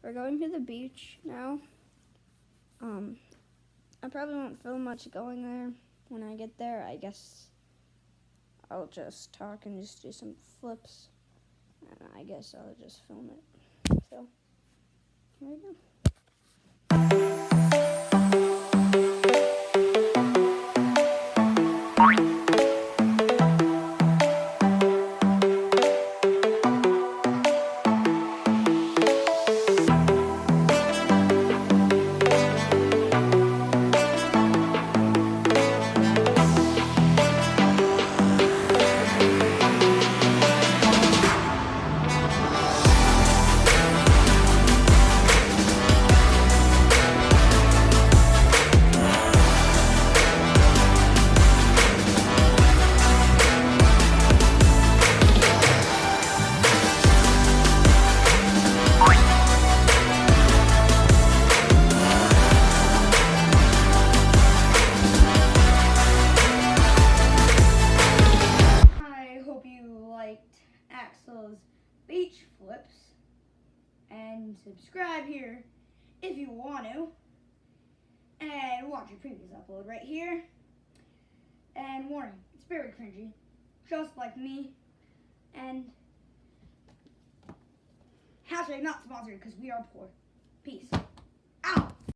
we're going to the beach now. I probably won't film much going there. When I get there, I guess I'll just talk and just do some flips. And I guess I'll just film it. So, here we go. Axel's beach flips, and subscribe here if you want to, and watch your previous upload right here. And warning, it's very cringy, just like me. And hashtag not sponsored because we are poor. Peace out.